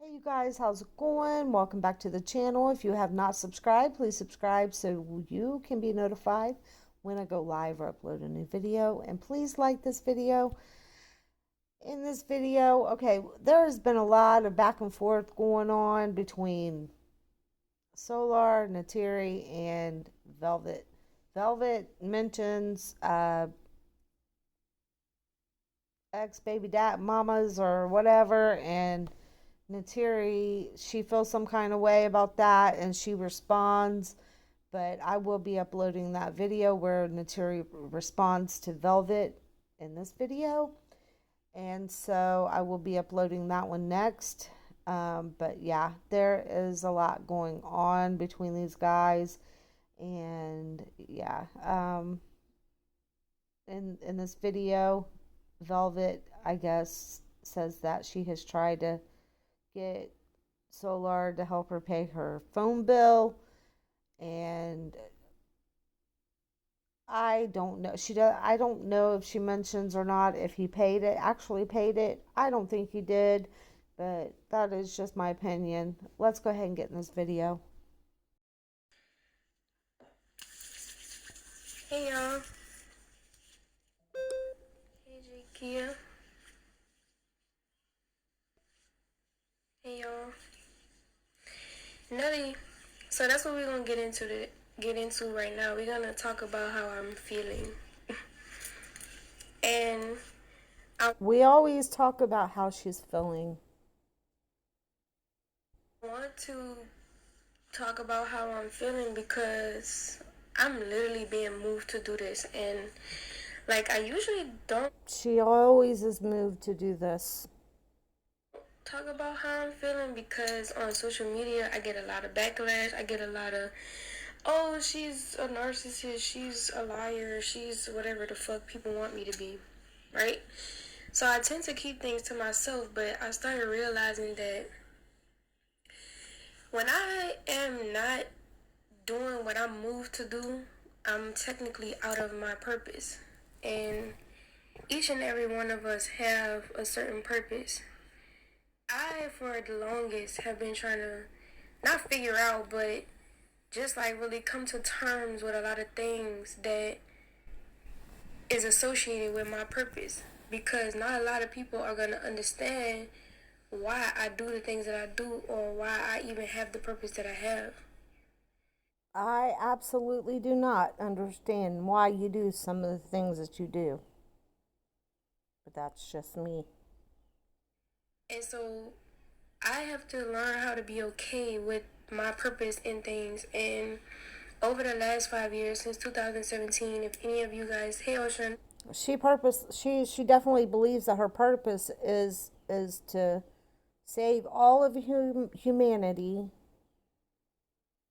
Hey you guys, how's it going? Welcome back to the channel. If you have not subscribed, please subscribe so you can be notified when I go live or upload a new video. And please like this video. In this video, okay, there has been a lot of back and forth going on between Solar, Nateri, and Velvet. Velvet mentions ex baby dad mamas or whatever, and Natiri, she feels some kind of way about that and she responds. But I will be uploading that video where Natiri responds to Velvet in this video. And so I will be uploading that one next. But yeah, there is a lot going on between these guys. And yeah, in this video, Velvet, I guess, says that she has tried to get Solar to help her pay her phone bill, and I don't know. I don't know if she mentions or not if he actually paid it. I don't think he did, but that is just my opinion. Let's go ahead and get in this video. Hey y'all. Hey Kia. Hey y'all. Nutty. So that's what we're gonna get into right now. We're gonna talk about how I'm feeling. And we always talk about how she's feeling. I want to talk about how I'm feeling because I'm literally being moved to do this, and like I usually don't. She always is moved to do this. Talk about how I'm feeling because on social media I get a lot of backlash. I get a lot of, oh, she's a narcissist, she's a liar, she's whatever the fuck people want me to be, right? So I tend to keep things to myself, but I started realizing that when I am not doing what I'm moved to do, I'm technically out of my purpose. And each and every one of us have a certain purpose. I, for the longest, have been trying to not figure out, but just like really come to terms with a lot of things that is associated with my purpose. Because not a lot of people are going to understand why I do the things that I do or why I even have the purpose that I have. I absolutely do not understand why you do some of the things that you do. But that's just me. And so I have to learn how to be okay with my purpose in things. And over the last 5 years, since 2017, if any of you guys, hey Ocean. She definitely believes that her purpose is to save all of humanity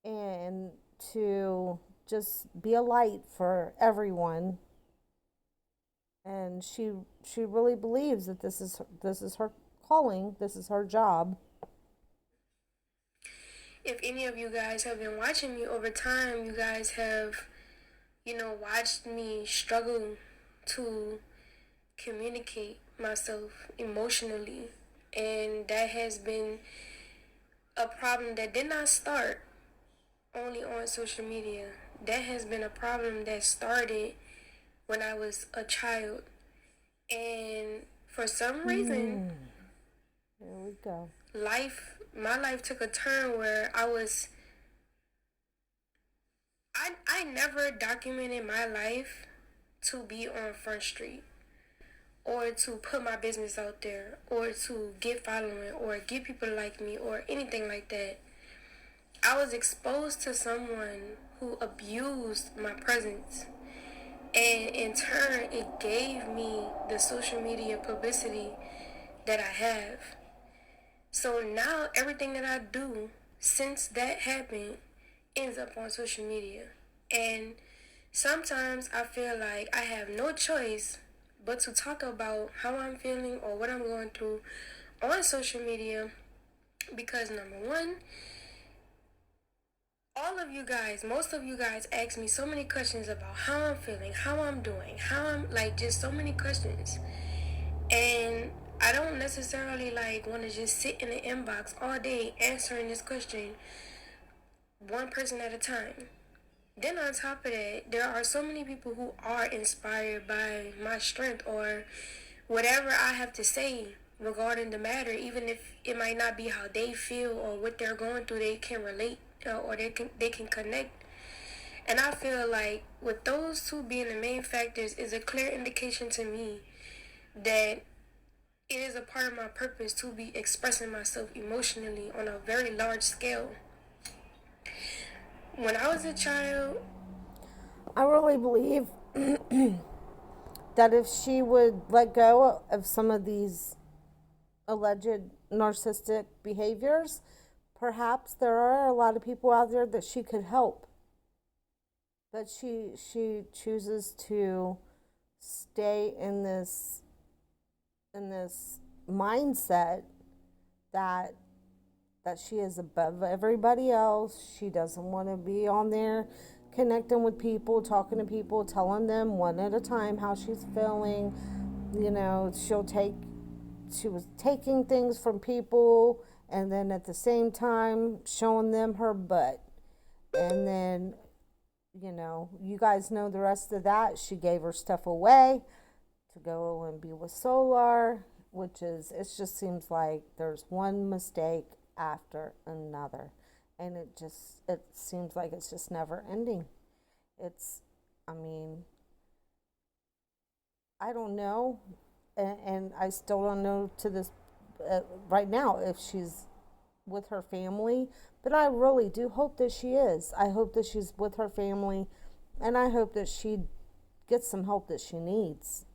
and to just be a light for everyone. And she really believes that this is her calling, this is her job. If any of you guys have been watching me over time, you guys have, watched me struggle to communicate myself emotionally. And that has been a problem that did not start only on social media. That has been a problem that started when I was a child. And for some reason, There we go. My life took a turn where I never documented my life to be on Front Street or to put my business out there or to get following or get people to like me or anything like that. I was exposed to someone who abused my presence, and in turn it gave me the social media publicity that I have. So now everything that I do since that happened ends up on social media. And sometimes I feel like I have no choice but to talk about how I'm feeling or what I'm going through on social media because number one, most of you guys ask me so many questions about how I'm feeling, how I'm doing, how I'm like just so many questions. And I don't necessarily like want to just sit in the inbox all day answering this question one person at a time. Then on top of that, there are so many people who are inspired by my strength or whatever I have to say regarding the matter, even if it might not be how they feel or what they're going through, they can relate or they can connect. And I feel like with those two being the main factors is a clear indication to me that it is a part of my purpose to be expressing myself emotionally on a very large scale. When I was a child, I really believe that if she would let go of some of these alleged narcissistic behaviors, perhaps there are a lot of people out there that she could help. But she chooses to stay in this mindset that she is above everybody else. She doesn't want to be on there connecting with people, talking to people, telling them one at a time how she's feeling. You know, she was taking things from people and then at the same time showing them her butt. And then, you guys know the rest of that. She gave her stuff away to go and be with Solar, which is, it just seems like there's one mistake after another. And it seems like it's just never ending. It's, I mean, I don't know. And I still don't know to this right now if she's with her family, but I really do hope that she is. I hope that she's with her family, and I hope that she gets some help that she needs.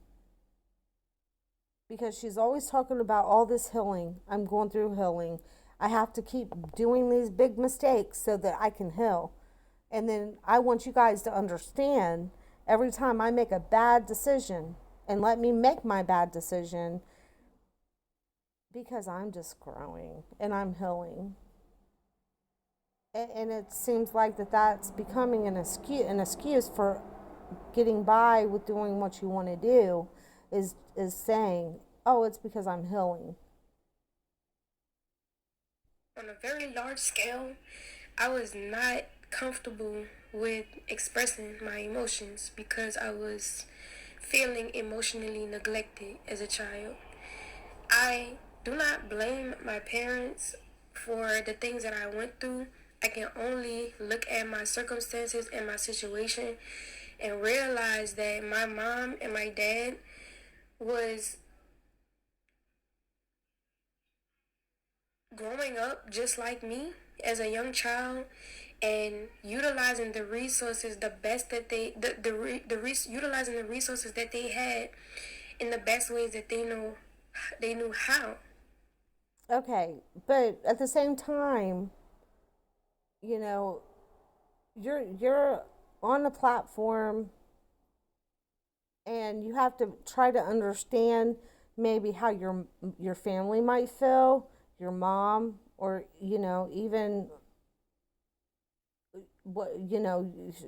Because she's always talking about all this healing. I'm going through healing. I have to keep doing these big mistakes so that I can heal. And then I want you guys to understand every time I make a bad decision, and let me make my bad decision because I'm just growing and I'm healing. And it seems like that's becoming an excuse for getting by with doing what you want to do is saying, oh, it's because I'm healing. on a very large scale, I was not comfortable with expressing my emotions because I was feeling emotionally neglected as a child. I do not blame my parents for the things that I went through. I can only look at my circumstances and my situation and realize that my mom and my dad was growing up just like me as a young child and utilizing the resources the best that utilizing the resources that they had in the best ways that they knew how. Okay, but at the same time, you know, you're on a platform and you have to try to understand maybe how your family might feel, your mom, or even what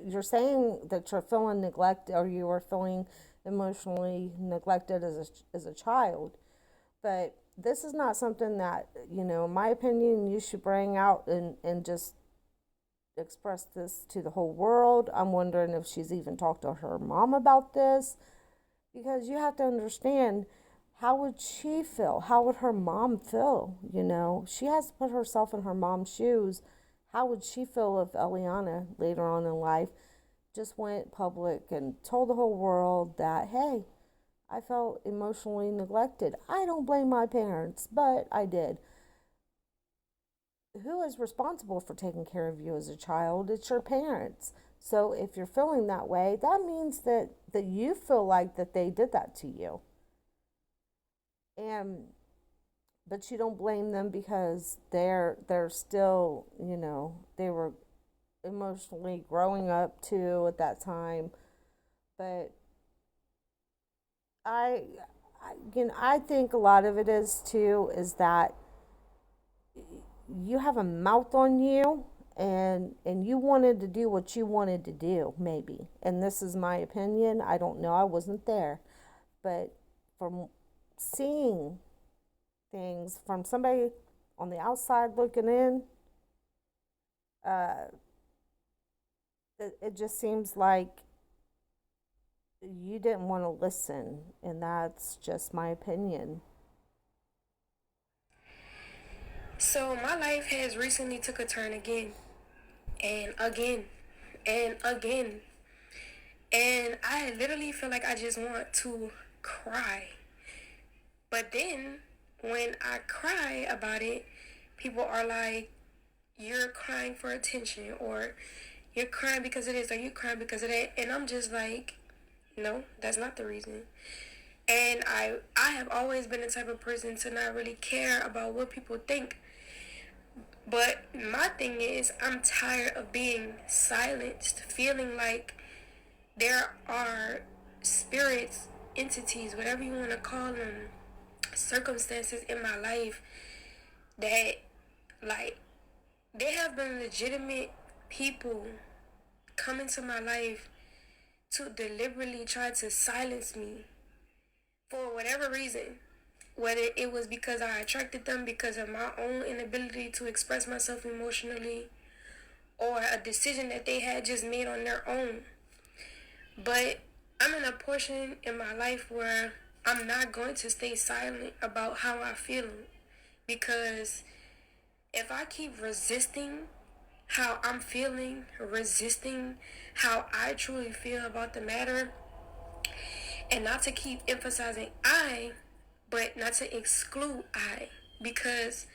you're saying that you're feeling neglected, or you were feeling emotionally neglected as a child. But this is not something that, in my opinion, you should bring out and just express this to the whole world. I'm wondering if she's even talked to her mom about this, because you have to understand, how would she feel? How would her mom feel? She has to put herself in her mom's shoes. How would she feel if Eliana later on in life just went public and told the whole world that, hey, I felt emotionally neglected? I don't blame my parents, but I did. Who is responsible for taking care of you as a child? It's your parents. So if you're feeling that way, that means that you feel like that they did that to you. And but you don't blame them because they're still, they were emotionally growing up too at that time. But I, I think a lot of it is too is that you have a mouth on you, and you wanted to do what you wanted to do, maybe. And this is my opinion. I don't know. I wasn't there. But from seeing things from somebody on the outside looking in, uh, it just seems like you didn't want to listen, and that's just my opinion. So my life has recently took a turn again and again and again. And I literally feel like I just want to cry. But then when I cry about it, people are like, you're crying for attention, or you're crying because of this, or you're crying because of that. And I'm just like, no, that's not the reason. And I have always been the type of person to not really care about what people think. But my thing is, I'm tired of being silenced, feeling like there are spirits, entities, whatever you want to call them, circumstances in my life that, like, there have been legitimate people come into my life to deliberately try to silence me for whatever reason. Whether it was because I attracted them because of my own inability to express myself emotionally, or a decision that they had just made on their own. But I'm in a portion in my life where I'm not going to stay silent about how I feel. Because if I keep resisting how I'm feeling, resisting how I truly feel about the matter, and not to keep emphasizing I, but not to exclude I, because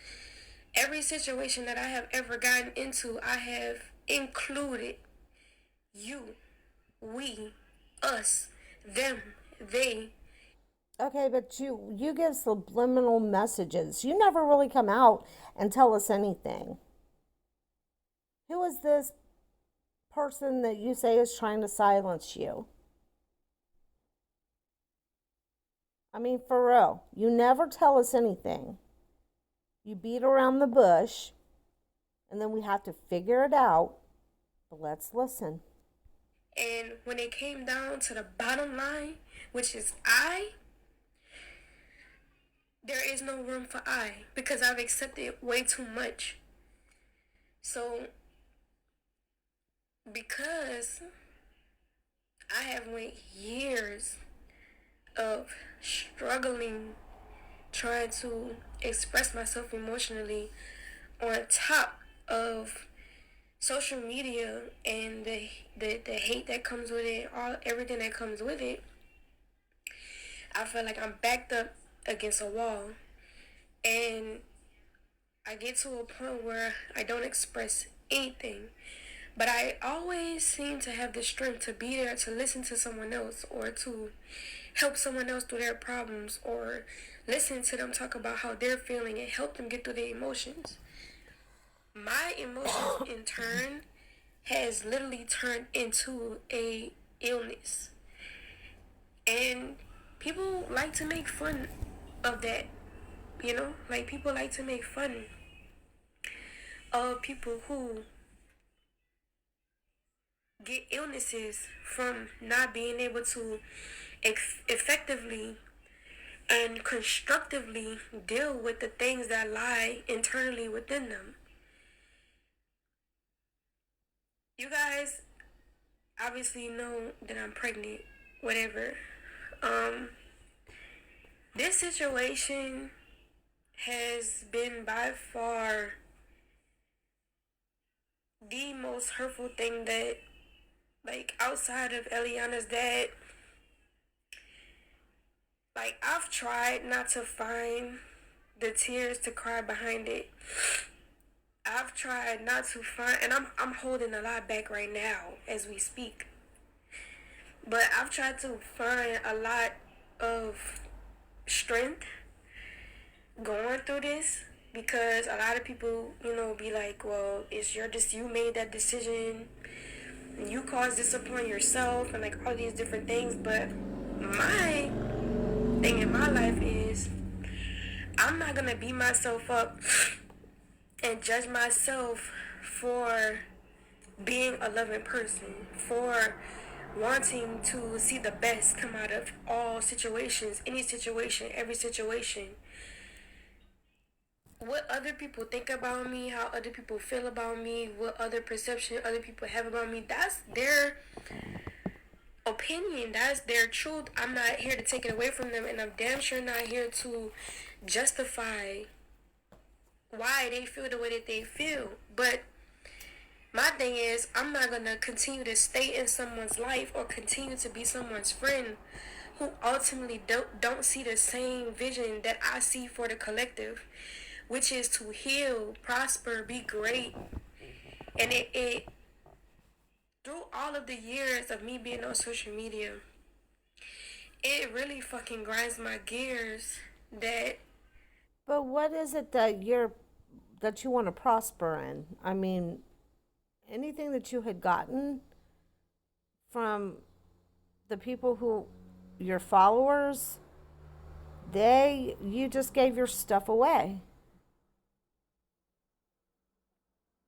every situation that I have ever gotten into, I have included you, we, us, them, they. Okay, but you give subliminal messages. You never really come out and tell us anything. Who is this person that you say is trying to silence you? I mean, for real, you never tell us anything. You beat around the bush, and then we have to figure it out. But let's listen. And when it came down to the bottom line, which is there is no room for I, because I've accepted way too much. So, because I have went years of struggling trying to express myself emotionally, on top of social media and the hate that comes with it, everything that comes with it, I feel like I'm backed up against a wall, and I get to a point where I don't express anything. But I always seem to have the strength to be there to listen to someone else, or to help someone else through their problems, or listen to them talk about how they're feeling and help them get through their emotions. My emotions in turn has literally turned into a illness. And people like to make fun of that, like people like to make fun of people who get illnesses from not being able to effectively and constructively deal with the things that lie internally within them. You guys obviously know that I'm pregnant, whatever. Um, this situation has been by far the most hurtful thing that, like, outside of Eliana's dad, like, I've tried not to find the tears to cry behind it. I've tried not to find, and I'm holding a lot back right now as we speak. But I've tried to find a lot of strength going through this, because a lot of people, be like, well, you made that decision, you caused this upon yourself, and like all these different things. But my thing in my life is, I'm not gonna beat myself up and judge myself for being a loving person, for wanting to see the best come out of all situations, any situation, every situation. what other people think about me, how other people feel about me, what other perception other people have about me, that's their opinion. That's their truth. I'm not here to take it away from them, and I'm damn sure not here to justify why they feel the way that they feel. But my thing is, I'm not gonna continue to stay in someone's life or continue to be someone's friend who ultimately don't see the same vision that I see for the collective, which is to heal, prosper, be great. And it through all of the years of me being on social media, it really fucking grinds my gears that But what is it that you want to prosper in? I mean, anything that you had gotten from the people who your followers, they you just gave your stuff away.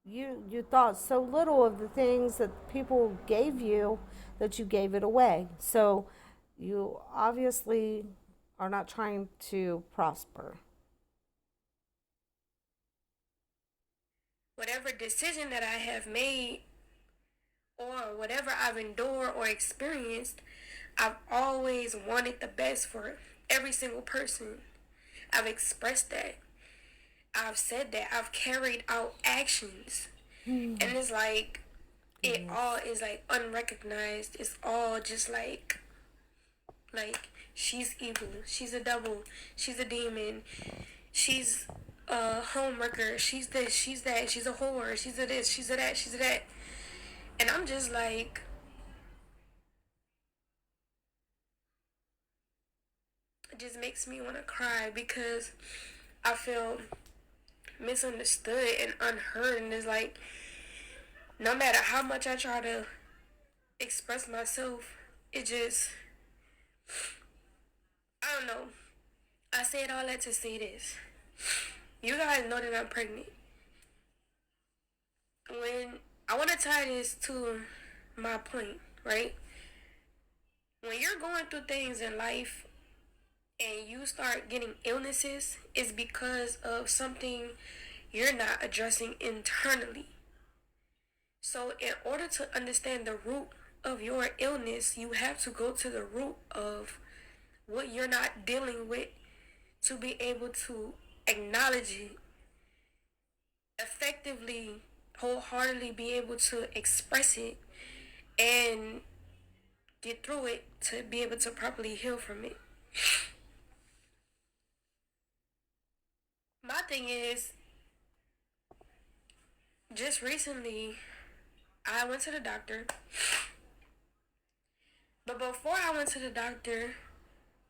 You thought so little of the things that people gave you that you gave it away. So you obviously are not trying to prosper. whatever decision that I have made or whatever I've endured or experienced, I've always wanted the best for every single person. I've expressed that. I've said that. I've carried out actions. And it's like, it all is like unrecognized. It's all just like, she's evil. She's a devil. She's a demon. She's a homewrecker. She's this. She's that. She's a whore. She's a this. She's a that. She's a that. And I'm just like, it just makes me want to cry because I feel misunderstood and unheard. And it's like, no matter how much I try to express myself, it just, I don't know. I said all that to say this. You guys know that I'm pregnant. When I want to tie this to my point, right? When you're going through things in life and you start getting illnesses, it's because of something you're not addressing internally. So, in order to understand the root of your illness, you have to go to the root of what you're not dealing with to be able to acknowledge it effectively, wholeheartedly, be able to express it and get through it to be able to properly heal from it. My thing is, just recently, I went to the doctor. But before I went to the doctor,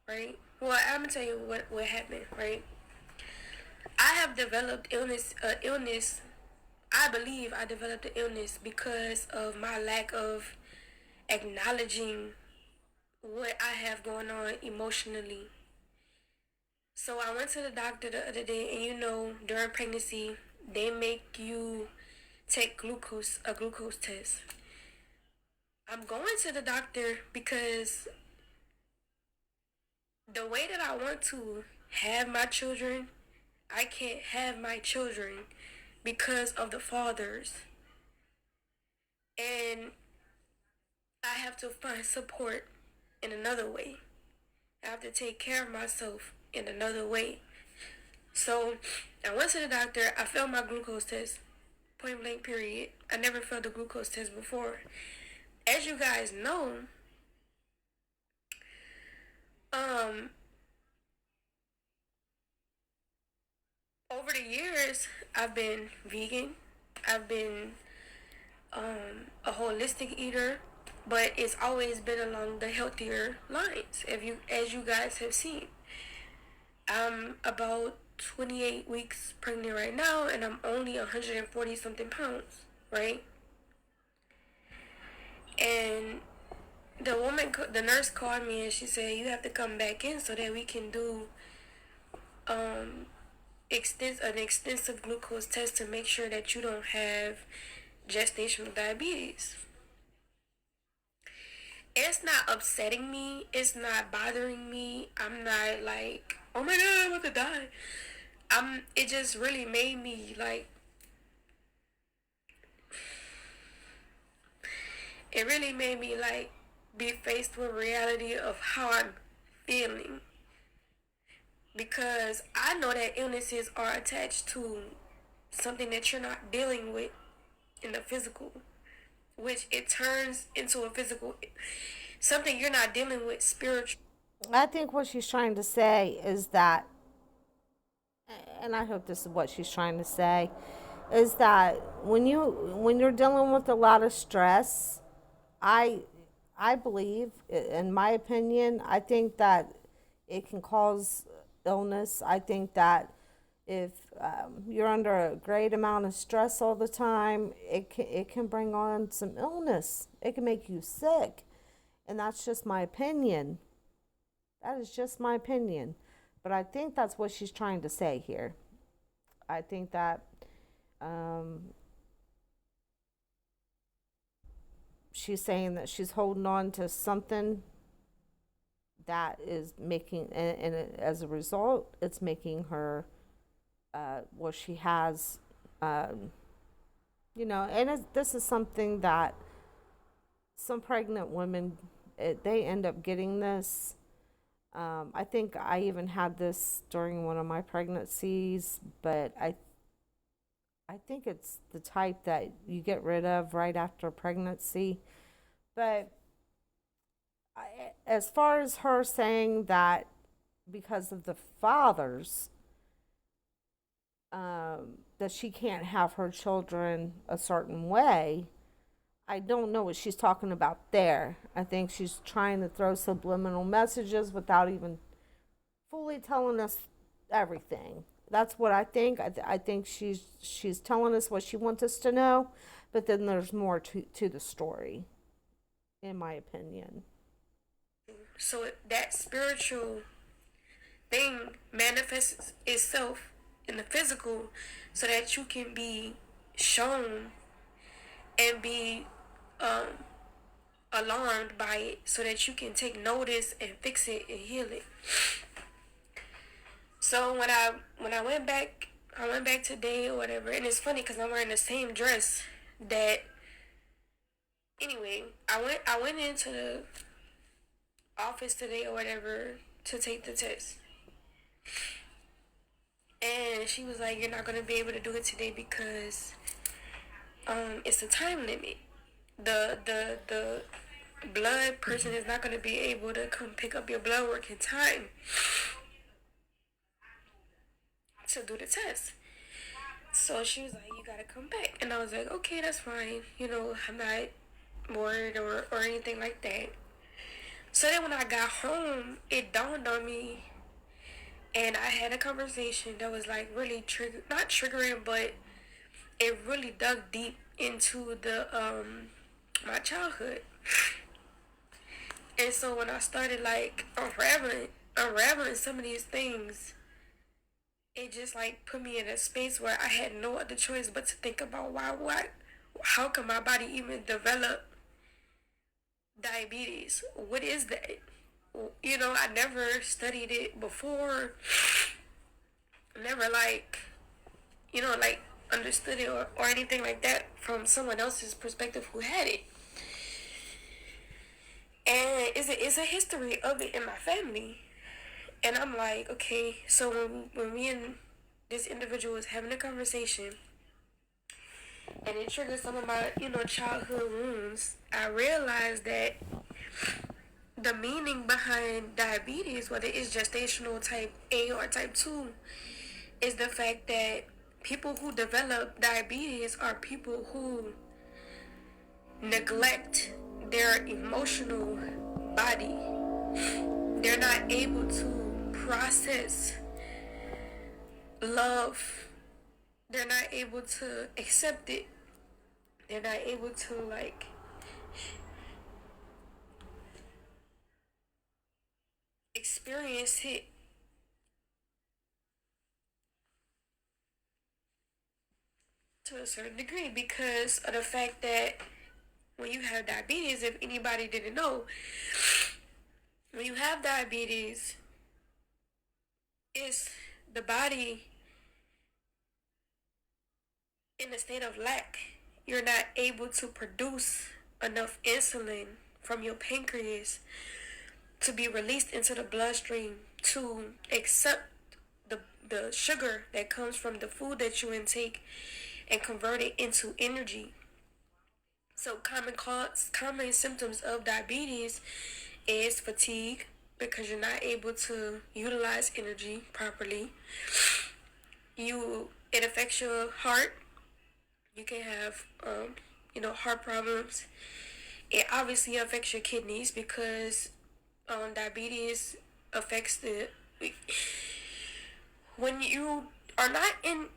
right? Well, I'm gonna tell you what happened, right? I have developed illness. I believe I developed the illness because of my lack of acknowledging what I have going on emotionally. So I went to the doctor the other day, and during pregnancy, they make you take a glucose test. I'm going to the doctor because the way that I want to have my children, I can't have my children because of the fathers. And I have to find support in another way. I have to take care of myself in another way. So I went to the doctor. I failed my glucose test. Point blank period. I never failed the glucose test before. As you guys know, um, over the years, I've been vegan. I've been a holistic eater, but it's always been along the healthier lines. As you guys have seen, I'm about 28 weeks pregnant right now, and I'm only 140 something pounds, right? And the nurse called me and she said, you have to come back in so that we can do um an extensive glucose test to make sure that you don't have gestational diabetes. It's not upsetting me. It's not bothering me. I'm not like, oh my god, I'm about to die. it just really made me like, it really made me like be faced with reality of how I'm feeling, because I know that illnesses are attached to something that you're not dealing with in the physical, which it turns into a physical, something you're not dealing with spiritual. I think what she's trying to say is that, and I hope this is what she's trying to say, is that when you're dealing with a lot of stress, I I believe, in my opinion, I think that it can cause illness. I think that if you're under a great amount of stress all the time, it can bring on some illness. It can make you sick, and that's just my opinion. That is just my opinion, but I think that's what she's trying to say here. I think that um, she's saying that she's holding on to something that is making, and as a result, it's making her, well, she has, um, and this is something that some pregnant women, they end up getting this. I think I even had this during one of my pregnancies, but I think it's the type that you get rid of right after pregnancy. But as far as her saying that because of the fathers, that she can't have her children a certain way, I don't know what she's talking about there. I think she's trying to throw subliminal messages without even fully telling us everything. That's what I think. I think she's telling us what she wants us to know, but then there's more to the story, in my opinion. So that spiritual thing manifests itself in the physical so that you can be shown and be um, alarmed by it, so that you can take notice and fix it and heal it. So when I went back today or whatever, and it's funny because I'm wearing the same dress that. Anyway, I went into the office today or whatever to take the test, and she was like, "You're not gonna be able to do it today because it's a time limit. The blood person is not gonna be able to come pick up your blood work in time to do the test." So she was like, "You gotta come back," and I was like, "Okay, that's fine. I'm not worried or anything like that." So then when I got home, it dawned on me, and I had a conversation that was like really not triggering, but it really dug deep into the my childhood. And so when I started like unraveling some of these things, it just like put me in a space where I had no other choice but to think about how can my body even develop diabetes? What is that? I never studied it before. Never like understood it or anything like that from someone else's perspective who had it. And it's a history of it in my family. And I'm like, okay, so when me and this individual was having a conversation and it triggered some of my, childhood wounds, I realized that the meaning behind diabetes, whether it's gestational type A or type 2, is the fact that people who develop diabetes are people who neglect their emotional body. They're not able to process love. They're not able to accept it. They're not able to experience it to a certain degree because of the fact that when you have diabetes, if anybody didn't know, when you have diabetes, it's the body in a state of lack. You're not able to produce enough insulin from your pancreas to be released into the bloodstream to accept the, the sugar that comes from the food that you intake and convert it into energy. So common symptoms of diabetes is fatigue because you're not able to utilize energy properly. It affects your heart. You can have heart problems. It obviously affects your kidneys because diabetes affects the when you are not in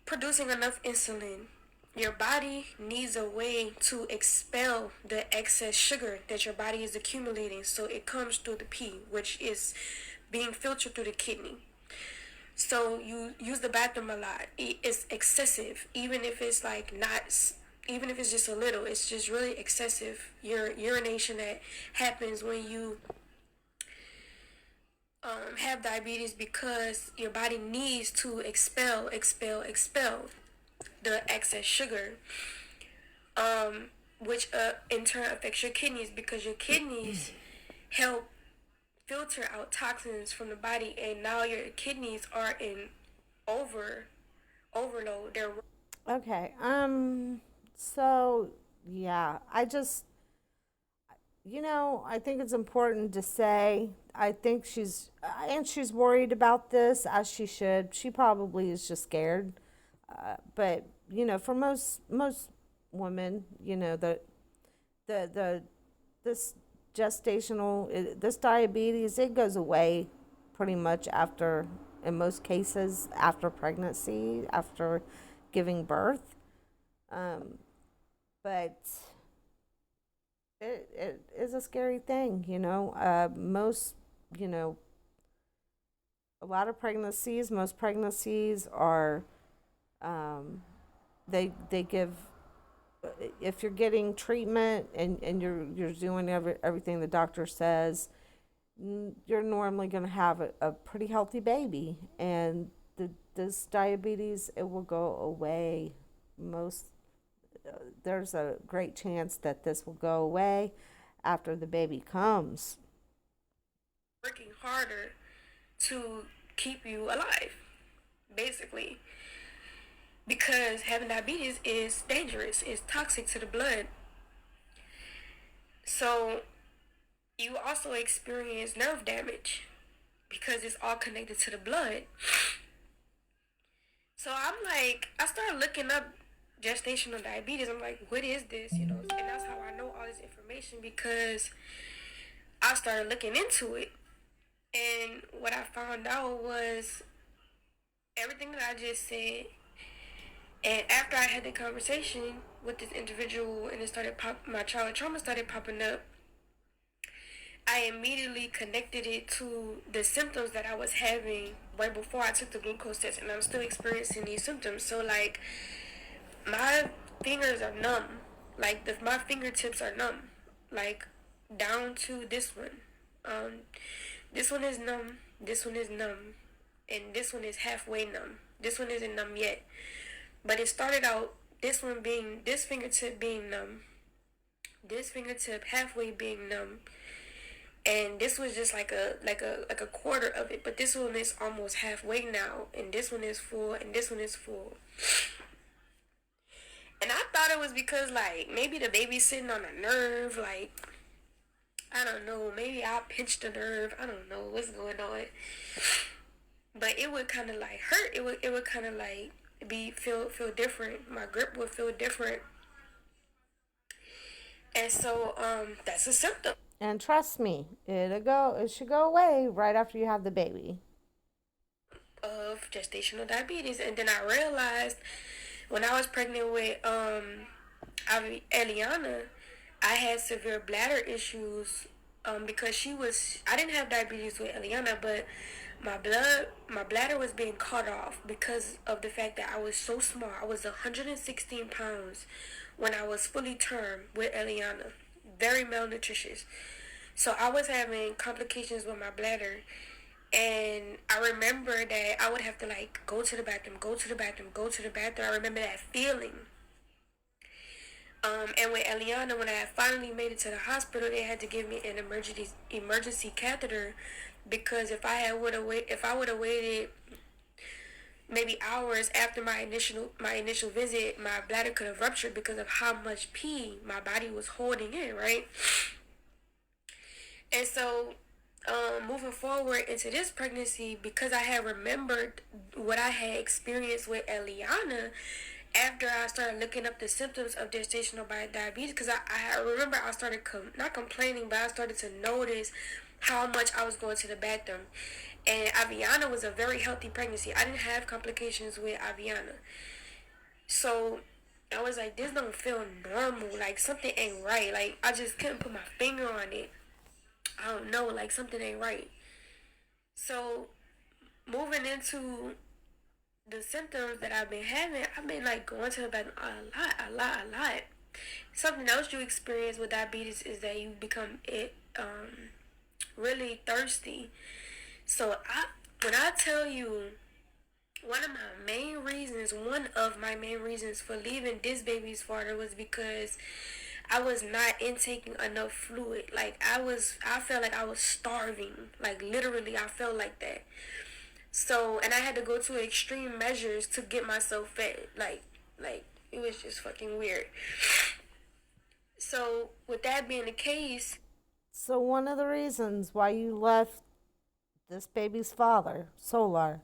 producing enough insulin, your body needs a way to expel the excess sugar that your body is accumulating. So it comes through the pee, which is being filtered through the kidney. So you use the bathroom a lot. It's excessive, even if it's like not, even if it's just a little. It's just really excessive. Your urination that happens when you have diabetes because your body needs to expel the excess sugar, which in turn affects your kidneys because your kidneys help filter out toxins from the body, and now your kidneys are in overload. They're Okay. So yeah, I think it's important to say, I think she's worried about this as she should. She probably is just scared. But for most women, the this this diabetes, it goes away pretty much after, in most cases, after pregnancy, after giving birth. But it is a scary thing, most, you know, a lot of pregnancies, most pregnancies are, um, they give, if you're getting treatment and you're doing everything the doctor says, you're normally going to have a pretty healthy baby. And this diabetes, it will go away. Most There's a great chance that this will go away after the baby comes. working harder to keep you alive, basically. Because having diabetes is dangerous, it's toxic to the blood. So you also experience nerve damage because it's all connected to the blood. So I started looking up gestational diabetes. I'm like, what is this? And that's how I know all this information because I started looking into it. And what I found out was everything that I just said. And after I had the conversation with this individual and my childhood trauma started popping up, I immediately connected it to the symptoms that I was having right before I took the glucose test, and I'm still experiencing these symptoms. So like my fingers are numb, like my fingertips are numb, like down to this one. This one is numb. This one is numb, and this one is halfway numb. This one isn't numb yet, but it started out this fingertip being numb, this fingertip halfway being numb, and this was just like a quarter of it, but this one is almost halfway now, and this one is full, and this one is full. And I thought it was because like maybe the baby's sitting on a nerve, like I don't know, maybe I pinched a nerve, I don't know what's going on, but it would kind of like hurt. It would kind of like feel different. My grip would feel different, and so that's a symptom And trust me, it should go away right after you have the baby. of gestational diabetes. And then I realized when I was pregnant with Eliana, I had severe bladder issues because I didn't have diabetes with Eliana, but my bladder was being cut off because of the fact that I was so small. I was 116 pounds when I was fully term with Eliana, very malnutritious. So I was having complications with my bladder, And I remember that I would have to like go to the bathroom, go to the bathroom, go to the bathroom. I remember that feeling. And with Eliana, when I had finally made it to the hospital, they had to give me an emergency catheter because if I would have waited maybe hours after my initial visit, my bladder could have ruptured because of how much pee my body was holding in, right? And so, moving forward into this pregnancy, because I had remembered what I had experienced with Eliana, after I started looking up the symptoms of gestational diabetes, because I remember I started not complaining, but I started to notice how much I was going to the bathroom. And Aviana was a very healthy pregnancy. I didn't have complications with Aviana. So I was like, this don't feel normal. Like something ain't right. Like I just couldn't put my finger on it. I don't know. Like something ain't right. So moving into the symptoms that I've been having, I've been like going to the bathroom a lot. Something else you experience with diabetes is that you become really thirsty. So when I tell you one of my main reasons for leaving this baby's father was because I was not intaking enough fluid. Like I felt like I was starving. Like literally, I felt like that. So, and I had to go to extreme measures to get myself fed. Like it was just fucking weird. So, with that being the case, So, one of the reasons why you left this baby's father, Solar,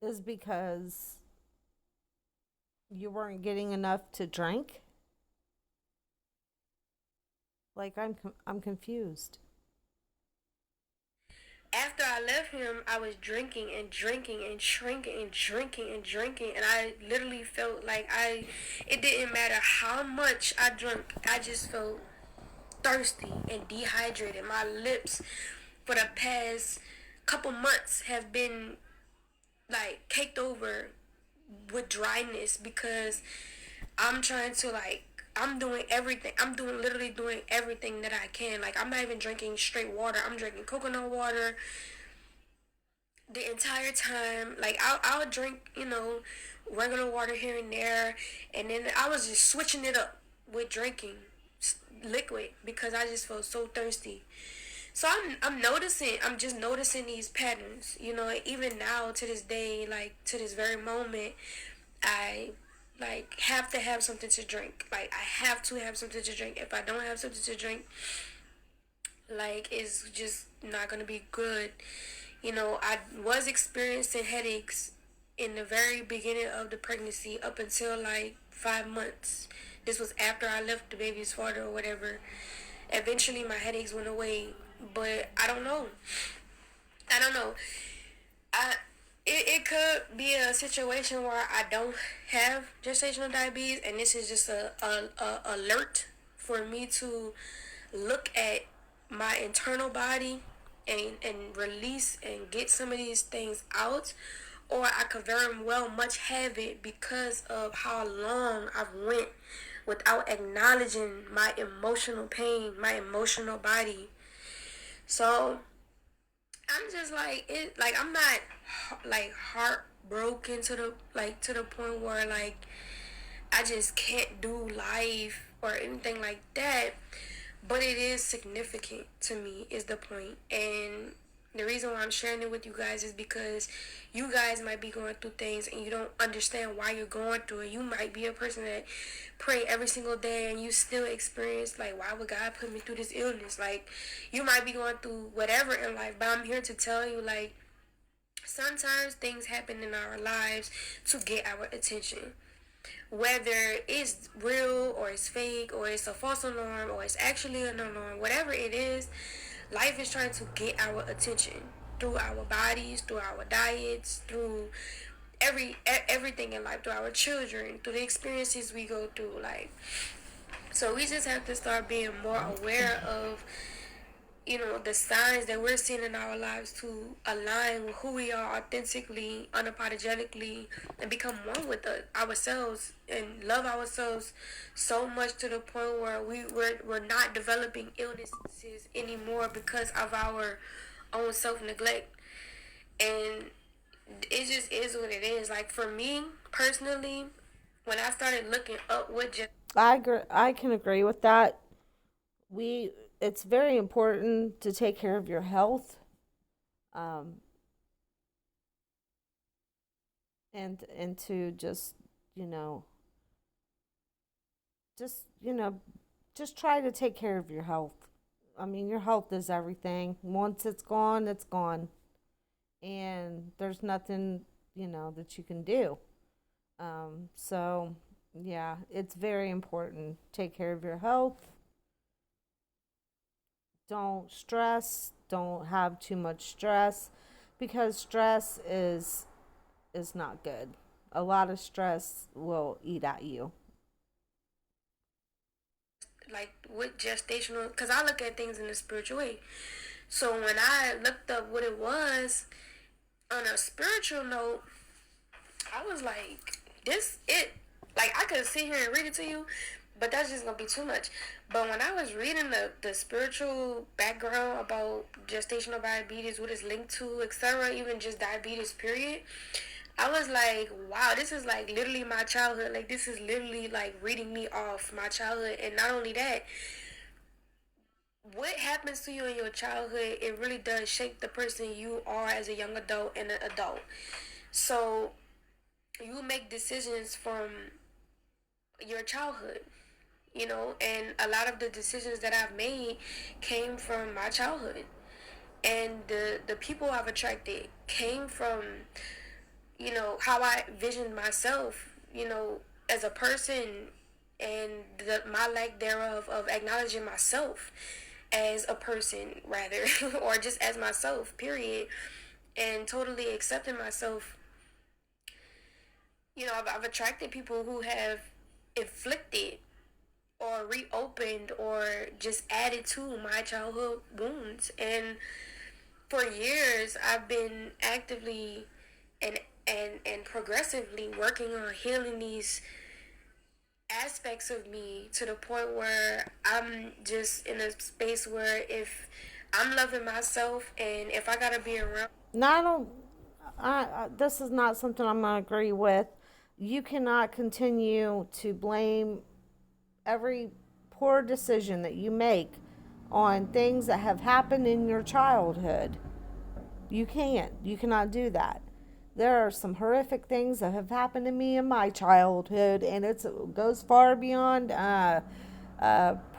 is because you weren't getting enough to drink? Like I'm confused. after I left him, I was drinking and drinking and drinking and drinking and drinking, and I literally felt like it didn't matter how much I drank, I just felt thirsty and dehydrated. My lips for the past couple months have been like caked over with dryness because I'm trying to like I'm doing everything. Literally doing everything that I can. Like I'm not even drinking straight water. I'm drinking coconut water the entire time. Like I'll drink, regular water here and there, and then I was just switching it up with drinking liquid because I just felt so thirsty. So I'm noticing. I'm just noticing these patterns. Even now to this day, like to this very moment, I like have to have something to drink. Like I have to have something to drink. If I don't have something to drink, like it's just not gonna be good. I was experiencing headaches in the very beginning of the pregnancy up until like 5 months. This was after I left the baby's father or whatever. Eventually my headaches went away, but I don't know. I don't know. I it could be a situation where I don't have gestational diabetes, and this is just a alert for me to look at my internal body and release and get some of these things out, or I could very well much have it because of how long I've went without acknowledging my emotional pain, my emotional body. So I'm just like it. Like I'm not like heartbroken to the point where like I just can't do life or anything like that. But it is significant to me is the point. And the reason why I'm sharing it with you guys is because you guys might be going through things and you don't understand why you're going through it. You might be a person that pray every single day and you still experience like, why would God put me through this illness? Like you might be going through whatever in life, but I'm here to tell you like sometimes things happen in our lives to get our attention, whether it's real or it's fake or it's a false alarm or it's actually an alarm, whatever it is, life is trying to get our attention through our bodies, through our diets, through everything in life, through our children, through the experiences we go through. Like, so we just have to start being more aware of the signs that we're seeing in our lives to align with who we are authentically, unapologetically, and become one with ourselves and love ourselves so much to the point where we're not developing illnesses anymore because of our own self neglect. And it just is what it is. Like for me personally, when I started looking up what just I agree, I can agree with that. It's very important to take care of your health, um, and to just, you know, just, just try to take care of your health. I mean, your health is everything. Once it's gone, it's gone. And there's nothing, that you can do. So, yeah, it's very important. Take care of your health. Don't stress. Don't have too much stress, because stress is not good. A lot of stress will eat at you. like with gestational, because I look at things in a spiritual way. So when I looked up what it was on a spiritual note, I was like, this it. Like I could sit here and read it to you, but that's just gonna be too much. But when I was reading the spiritual background about gestational diabetes, what it's linked to, etc., even just diabetes, period, I was like, wow, this is like literally my childhood. Like this is literally like reading me off my childhood, and not only that, what happens to you in your childhood, it really does shape the person you are as a young adult and an adult. So you make decisions from your childhood, and a lot of the decisions that I've made came from my childhood. And the people I've attracted came from, how I visioned myself, as a person, and my lack thereof of acknowledging myself as a person, rather, or just as myself, period, and totally accepting myself. I've attracted people who have inflicted or reopened or just added to my childhood wounds. And for years, I've been actively and progressively working on healing these aspects of me to the point where I'm just in a space where if I'm loving myself and if I gotta be around. No, I don't. This is not something I'm going to agree with. You cannot continue to blame every poor decision that you make on things that have happened in your childhood. You can't. You cannot do that. There are some horrific things that have happened to me in my childhood, and it goes far beyond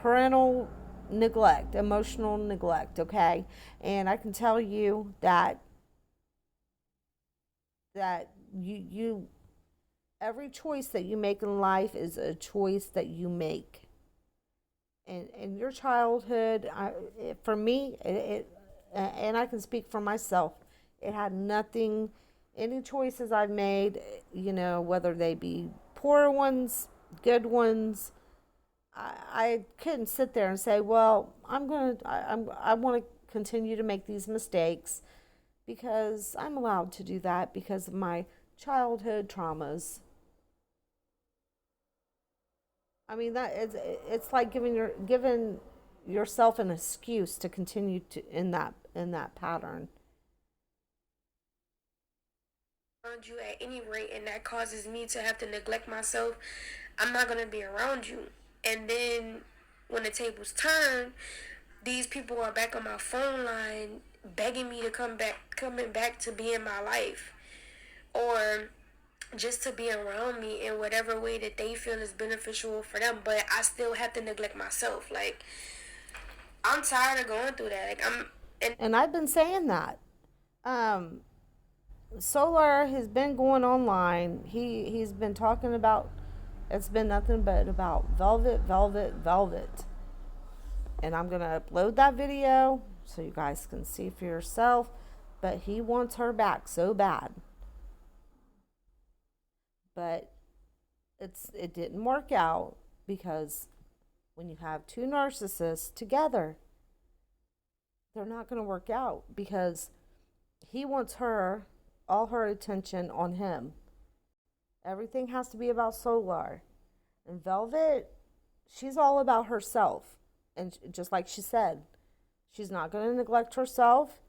parental neglect, emotional neglect. Okay, and I can tell you that you every choice that you make in life is a choice that you make. And in your childhood, for me, and I can speak for myself, it had nothing, any choices I've made, whether they be poor ones, good ones, I couldn't sit there and say, well, I want to continue to make these mistakes because I'm allowed to do that because of my childhood traumas. I mean, it's like giving yourself an excuse to continue to in that pattern. Around you at any rate, and that causes me to have to neglect myself, I'm not going to be around you. And then when the tables turn, these people are back on my phone line begging me to come back, coming back to be in my life, or just to be around me in whatever way that they feel is beneficial for them. But I still have to neglect myself. Like I'm tired of going through that. Like I'm and And I've been saying that. Um, Solar has been going online. He's been talking about, it's been nothing but about velvet, velvet, velvet. And I'm gonna upload that video so you guys can see for yourself. But he wants her back so bad. But it didn't work out because when you have two narcissists together, they're not going to work out because he wants all her attention on him. Everything has to be about Solar. And Velvet, she's all about herself. And just like she said, she's not going to neglect herself.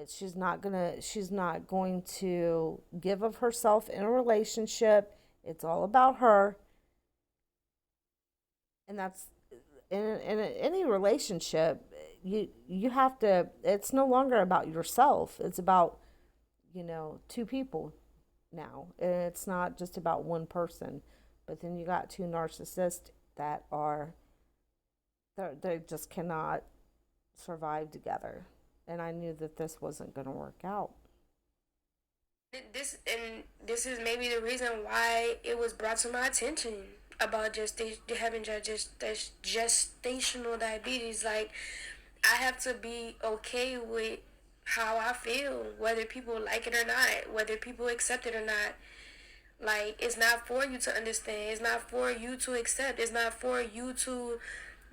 She's not going to give of herself in a relationship. It's all about her. And that's in any relationship, you have to, it's no longer about yourself. It's about, two people now. And it's not just about one person. But then you got two narcissists that are, they just cannot survive together. And I knew that this wasn't going to work out. This is maybe the reason why it was brought to my attention about just having gestational diabetes. Like, I have to be okay with how I feel, whether people like it or not, whether people accept it or not. Like, it's not for you to understand. It's not for you to accept. It's not for you to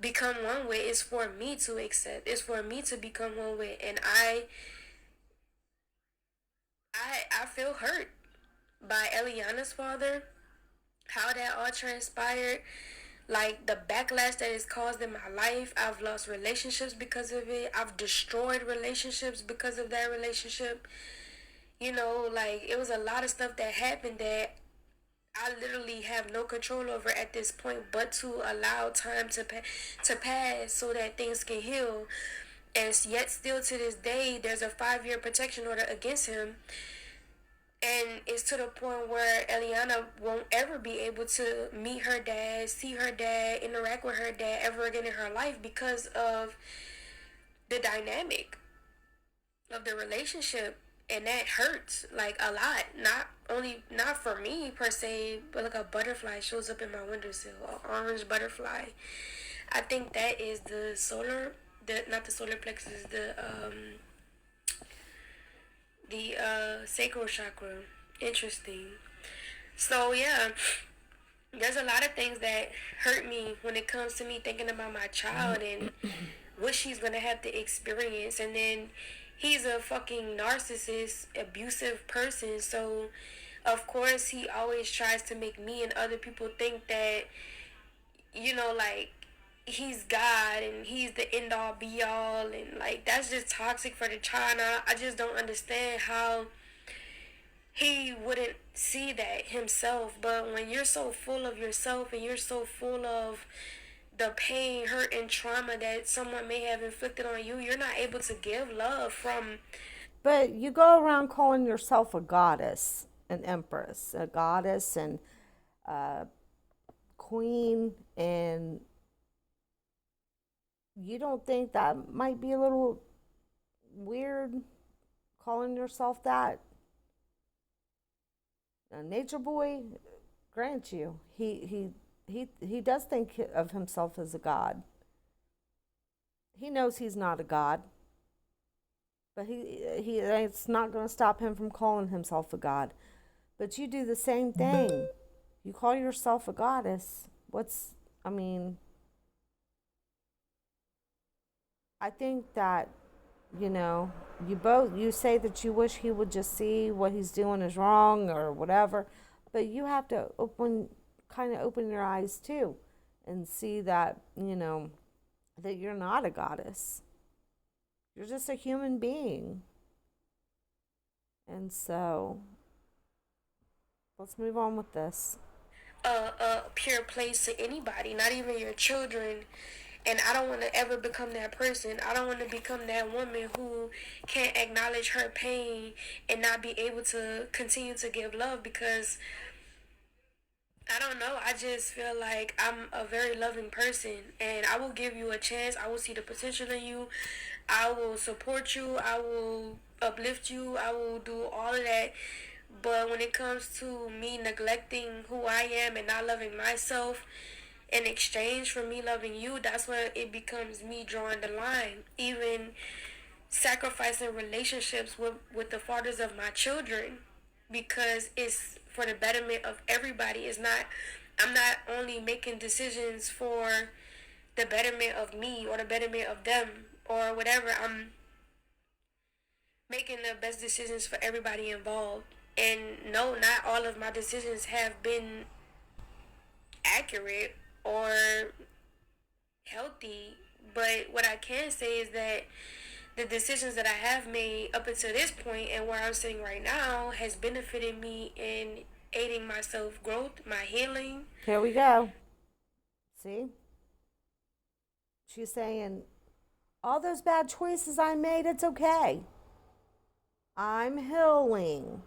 become one with. It's for me to accept. It's for me to become one with. And I feel hurt by Eliana's father, how that all transpired, like the backlash that it's caused in my life. I've lost relationships because of it. I've destroyed relationships because of that relationship. Like, it was a lot of stuff that happened that I literally have no control over at this point, but to allow time to pass so that things can heal. And yet, still to this day, there's a 5-year protection order against him. And it's to the point where Eliana won't ever be able to meet her dad, see her dad, interact with her dad ever again in her life because of the dynamic of the relationship. And that hurts, like, a lot. Not for me per se, but like a butterfly shows up in my windowsill, an orange butterfly. I think that is not the solar plexus, the sacral chakra. Interesting. So yeah, there's a lot of things that hurt me when it comes to me thinking about my child and what she's gonna have to experience. And then he's a fucking narcissist, abusive person. So of course he always tries to make me and other people think that, like, he's God and he's the end all be all, and like that's just toxic for the child. I just don't understand how he wouldn't see that himself. But when you're so full of yourself and you're so full of the pain, hurt, and trauma that someone may have inflicted on you, you're not able to give love from. But you go around calling yourself a goddess, an empress, a goddess, and queen, and you don't think that might be a little weird calling yourself that? A nature boy, grant you, he does think of himself as a god. He knows he's not a god, but he it's not going to stop him from calling himself a god. But you do the same thing. You call yourself a goddess. I mean, I think that, you say that you wish he would just see what he's doing is wrong or whatever, but you have to open your eyes too and see that, that you're not a goddess. You're just a human being. And so, let's move on with this. A pure place to anybody, not even your children. And I don't want to ever become that person. I don't want to become that woman who can't acknowledge her pain and not be able to continue to give love, because I don't know. I just feel like I'm a very loving person and I will give you a chance. I will see the potential in you. I will support you. I will uplift you. I will do all of that. But when it comes to me neglecting who I am and not loving myself in exchange for me loving you, that's when it becomes me drawing the line. Even sacrificing relationships with the fathers of my children, because it's for the betterment of everybody. I'm not only making decisions for the betterment of me or the betterment of them or whatever. I'm making the best decisions for everybody involved. And no, not all of my decisions have been accurate or healthy. But what I can say is that the decisions that I have made up until this point and where I'm sitting right now has benefited me in aiding my self growth, my healing. Here we go. See? She's saying, all those bad choices I made, it's okay. I'm healing.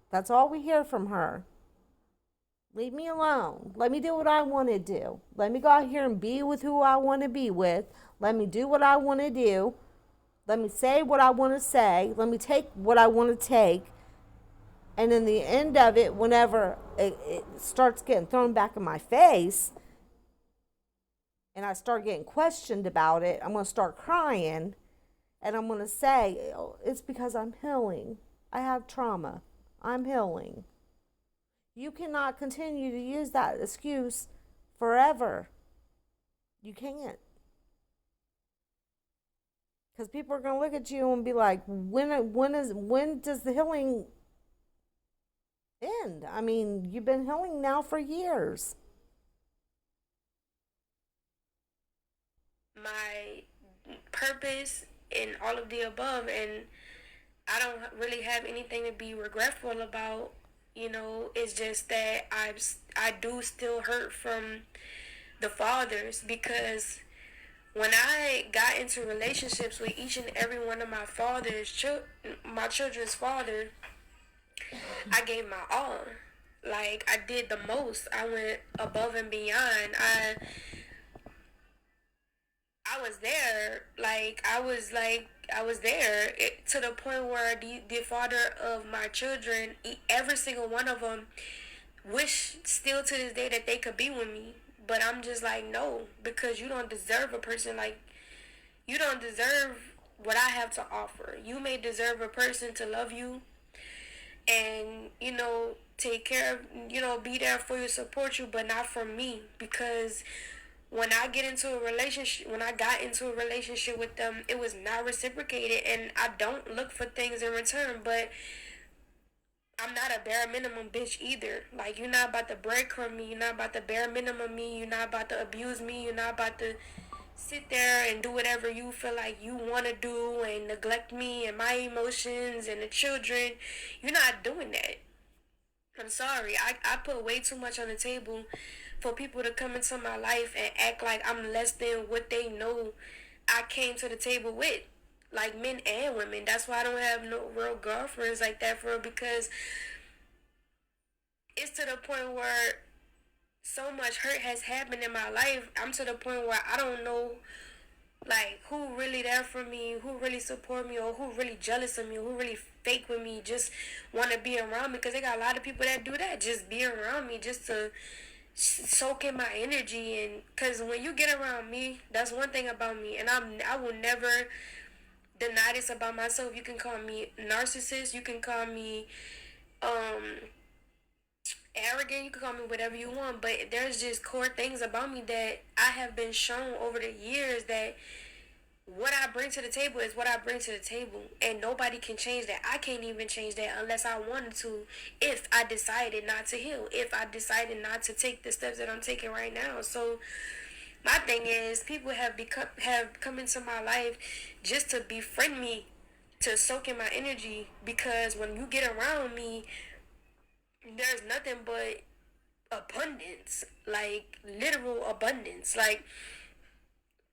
That's all we hear from her. Leave me alone. Let me do what I want to do. Let me go out here and be with who I want to be with. Let me do what I want to do. Let me say what I want to say. Let me take what I want to take. And in the end of it, whenever it starts getting thrown back in my face and I start getting questioned about it, I'm going to start crying and I'm going to say, oh, it's because I'm healing. I have trauma. I'm healing. You cannot continue to use that excuse forever. You can't. Because people are going to look at you and be like, when does the healing end? I mean, you've been healing now for years. My purpose and all of the above, and I don't really have anything to be regretful about. It's just that I do still hurt from the fathers, because when I got into relationships with each and every one of my children's father, I gave my all. Like, I did the most. I went above and beyond. I was there. I was there to the point where the father of my children, every single one of them, wish still to this day that they could be with me. But I'm just like, no, because you don't deserve a person like, you don't deserve what I have to offer. You may deserve a person to love you and, take care of, be there for you, support you, but not from me. Because when I got into a relationship with them, it was not reciprocated, and I don't look for things in return. But I'm not a bare minimum bitch either. Like, you're not about to breadcrumb me. You're not about to bare minimum me. You're not about to abuse me. You're not about to sit there and do whatever you feel like you want to do and neglect me and my emotions and the children. You're not doing that. I'm sorry. I put way too much on the table for people to come into my life and act like I'm less than what they know I came to the table with. Like, men and women. That's why I don't have no real girlfriends like that, for real, because it's to the point where so much hurt has happened in my life. I'm to the point where I don't know, like, who really there for me, who really support me, or who really jealous of me, or who really fake with me, just want to be around me. Because they got a lot of people that do that, just be around me just to soak in my energy. And because when you get around me, that's one thing about me, and I will never deny this about myself. You can call me narcissist, you can call me um arrogant, you can call me whatever you want, but there's just core things about me that I have been shown over the years, that what I bring to the table is what I bring to the table, and nobody can change that. I can't even change that unless I wanted to. If I decided not to heal, if I decided not to take the steps that I'm taking right now. So my thing is, people have come into my life just to befriend me, to soak in my energy, because when you get around me, there's nothing but abundance, like literal abundance. Like,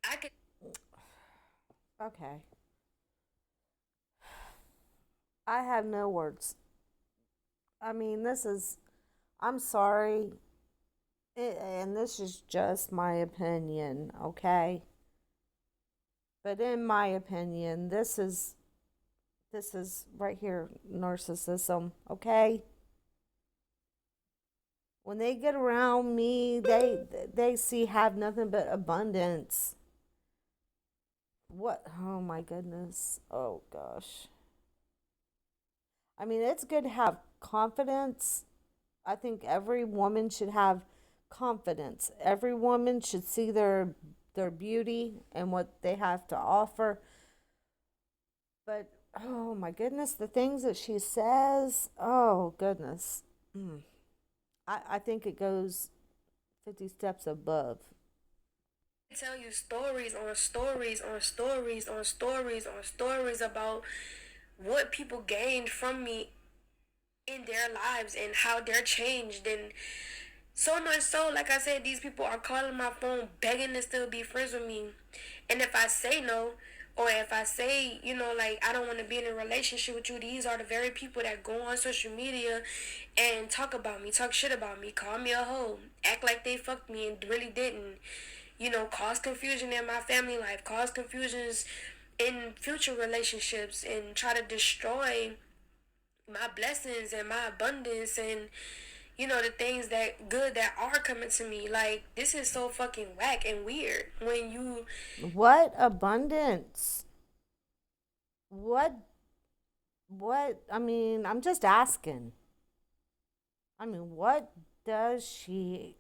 I could. Okay. I have no words. I mean, I'm sorry, and this is just my opinion, okay? But in my opinion, this is right here narcissism, okay? When they get around me, they see have nothing but abundance. What? Oh my goodness. Oh gosh. I mean, it's good to have confidence. I think every woman should have confidence. Every woman should see their beauty and what they have to offer. But oh my goodness, the things that she says, oh goodness. Mm. I think it goes 50 steps above. tell you stories on stories on stories on stories on stories about what people gained from me in their lives and how they're changed, and so much so, like I said, these people are calling my phone begging to still be friends with me. And if I say no, or if I say, like, I don't want to be in a relationship with you, these are the very people that go on social media and talk about me, talk shit about me, call me a hoe, act like they fucked me and really didn't. Cause confusion in my family life, cause confusions in future relationships, and try to destroy my blessings and my abundance and the things that good that are coming to me. Like, this is so fucking whack and weird when you What abundance? What, I mean, I'm just asking. I mean, what does she